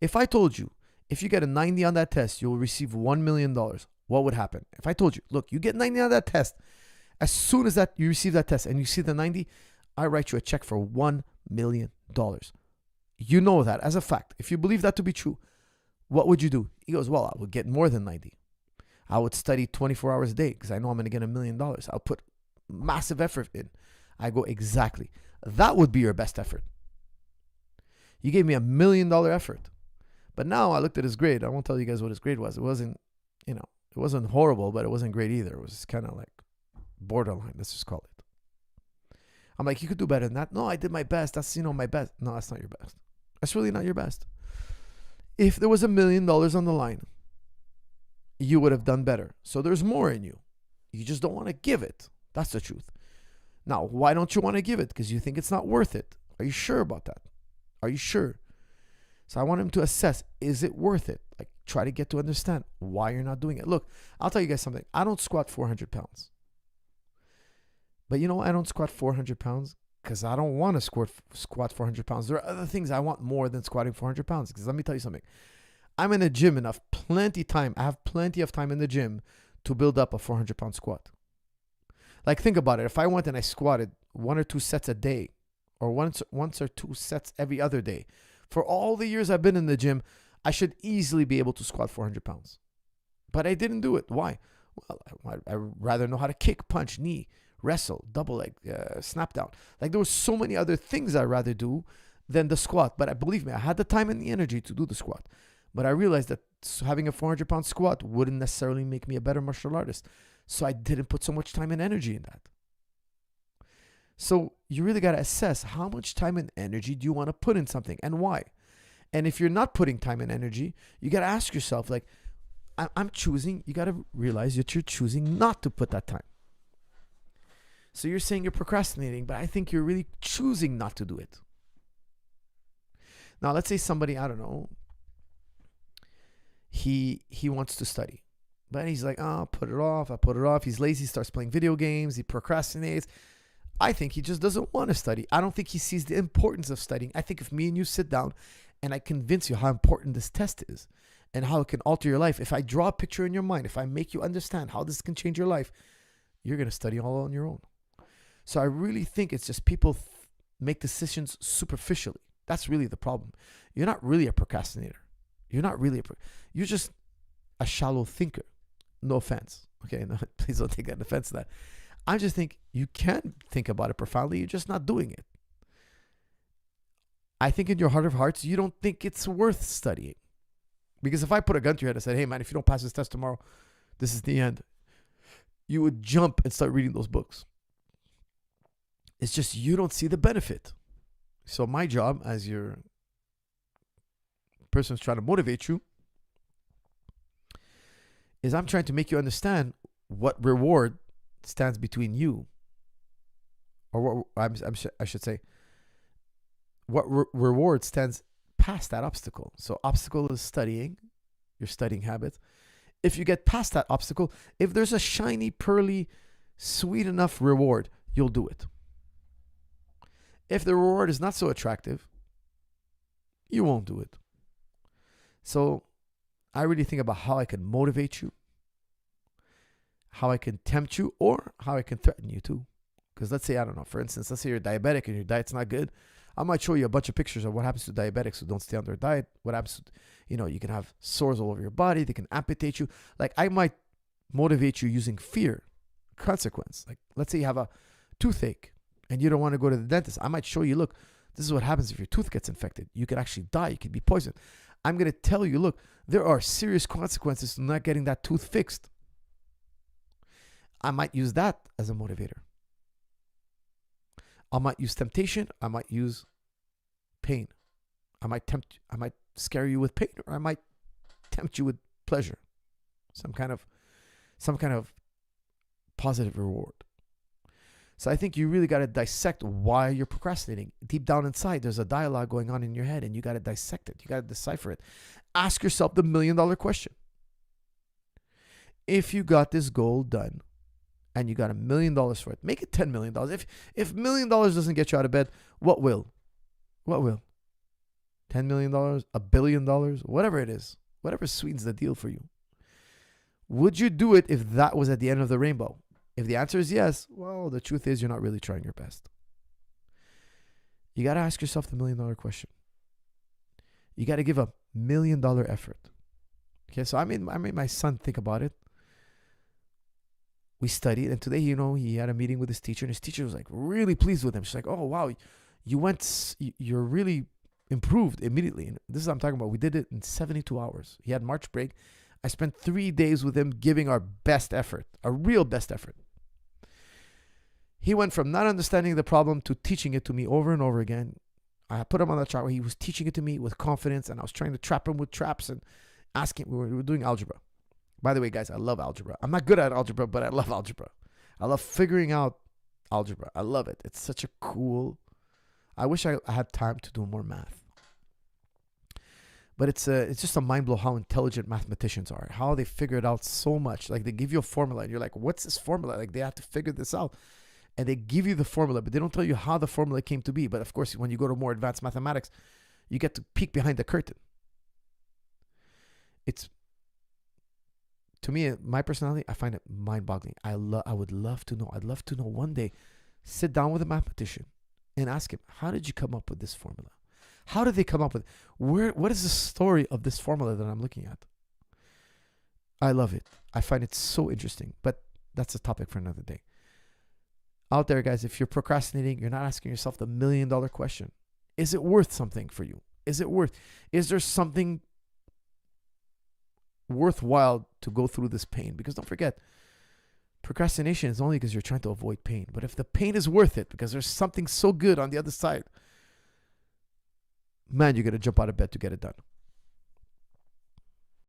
If I told you, if you get a 90 on that test, you'll receive $1 million, what would happen? If I told you, look, you get 90 on that test, as soon as that you receive that test and you see the 90, I write you a check for $1 million. You know that as a fact. If you believe that to be true, what would you do? He goes, well, I would get more than 90. I would study 24 hours a day because I know I'm going to get $1 million. I'll put massive effort in. I go, exactly. That would be your best effort. You gave me $1 million effort. But now I looked at his grade. I won't tell you guys what his grade was. It wasn't, it wasn't horrible, but it wasn't great either. It was kind of like borderline. Let's just call it. I'm like, you could do better than that. No, I did my best. That's, my best. No, that's not your best. That's really not your best. If there was $1 million on the line, you would have done better. So there's more in you. You just don't want to give it. That's the truth. Now, why don't you want to give it? Because you think it's not worth it. Are you sure about that? Are you sure? So I want him to assess, is it worth it? Like, try to get to understand why you're not doing it. Look, I'll tell you guys something. I don't squat 400 pounds. But you know why I don't squat 400 pounds? Because I don't want to squat 400 pounds. There are other things I want more than squatting 400 pounds. Because let me tell you something. I'm in the gym enough, I have plenty of time in the gym to build up a 400 pound squat. Like, think about it. If I went and I squatted 1 or 2 sets a day, or once or 2 sets every other day, for all the years I've been in the gym, I should easily be able to squat 400 pounds. But I didn't do it. Why? Well, I rather know how to kick, punch, knee, wrestle, double leg, snap down. Like, there were so many other things I'd rather do than the squat. But believe me, I had the time and the energy to do the squat. But I realized that having a 400 pound squat wouldn't necessarily make me a better martial artist. So I didn't put so much time and energy in that. So you really got to assess how much time and energy do you want to put in something and why. And if you're not putting time and energy, you got to ask yourself, like, I'm choosing, you got to realize that you're choosing not to put that time. So you're saying you're procrastinating, but I think you're really choosing not to do it. Now, let's say somebody, I don't know, he wants to study, but he's like, oh, put it off. I put it off. He's lazy, starts playing video games. He procrastinates. I think he just doesn't want to study. I don't think he sees the importance of studying. I think if me and you sit down and I convince you how important this test is and how it can alter your life, if I draw a picture in your mind, if I make you understand how this can change your life, you're going to study all on your own. So I really think it's just people make decisions superficially. That's really the problem. You're not really a procrastinator. You're just a shallow thinker. No offense. Okay, no, please don't take that offense to that. I just think you can think about it profoundly. You're just not doing it. I think in your heart of hearts, you don't think it's worth studying. Because if I put a gun to your head and said, hey man, if you don't pass this test tomorrow, this is the end, you would jump and start reading those books. It's just you don't see the benefit. So my job as your person who's trying to motivate you is I'm trying to make you understand what reward stands between you, or what I should say, what reward stands past that obstacle. So obstacle is studying, your studying habit. If you get past that obstacle, if there's a shiny, pearly, sweet enough reward, you'll do it. If the reward is not so attractive, you won't do it. So I really think about how I can motivate you, how I can tempt you, or how I can threaten you too. Because let's say, I don't know, for instance, let's say you're diabetic and your diet's not good. I might show you a bunch of pictures of what happens to diabetics who don't stay on their diet. What happens to, you can have sores all over your body. They can amputate you. Like, I might motivate you using fear, consequence. Like, let's say you have a toothache and you don't want to go to the dentist. I might show you, look, this is what happens if your tooth gets infected. You could actually die. You could be poisoned. I'm going to tell you, look, there are serious consequences to not getting that tooth fixed. I might use that as a motivator. I might use temptation. I might use pain. I might scare you with pain, or I might tempt you with pleasure. Some kind of positive reward. So I think you really got to dissect why you're procrastinating. Deep down inside, there's a dialogue going on in your head, and you got to dissect it. You got to decipher it. Ask yourself the $1 million question. If you got this goal done and you got $1 million for it, make it $10 million. If $1 million doesn't get you out of bed, what will? What will? $10 million, $1 billion, whatever it is, whatever sweetens the deal for you. Would you do it if that was at the end of the rainbow? If the answer is yes, well, the truth is you're not really trying your best. You got to ask yourself the $1 million question. You got to give a $1 million effort. Okay, so I made my son think about it. We studied, and today, he had a meeting with his teacher, and his teacher was like really pleased with him. She's like, "Oh wow, you're really improved immediately." And this is what I'm talking about. We did it in 72 hours. He had March break. I spent 3 days with him giving our best effort, a real best effort. He went from not understanding the problem to teaching it to me over and over again. I put him on that track where he was teaching it to me with confidence, and I was trying to trap him with traps and asking. We were doing algebra. By the way, guys, I love algebra. I'm not good at algebra, but I love algebra. I love figuring out algebra. I love it. It's such a cool. I wish I had time to do more math. But it's just a mind blow how intelligent mathematicians are. How they figure it out so much. Like they give you a formula and you're like, what's this formula? Like they have to figure this out. And they give you the formula, but they don't tell you how the formula came to be. But of course, when you go to more advanced mathematics, you get to peek behind the curtain. To me, my personality, I find it mind-boggling. I would love to know. I'd love to know one day, sit down with a mathematician and ask him, how did you come up with this formula? How did they come up with it? What is the story of this formula that I'm looking at? I love it. I find it so interesting, but that's a topic for another day. Out there, guys, if you're procrastinating, you're not asking yourself the $1 million question. Is it worth something for you? Is there something worthwhile to go through this pain? Because don't forget, procrastination is only because you're trying to avoid pain. But if the pain is worth it because there's something so good on the other side, man, you're going to jump out of bed to get it done.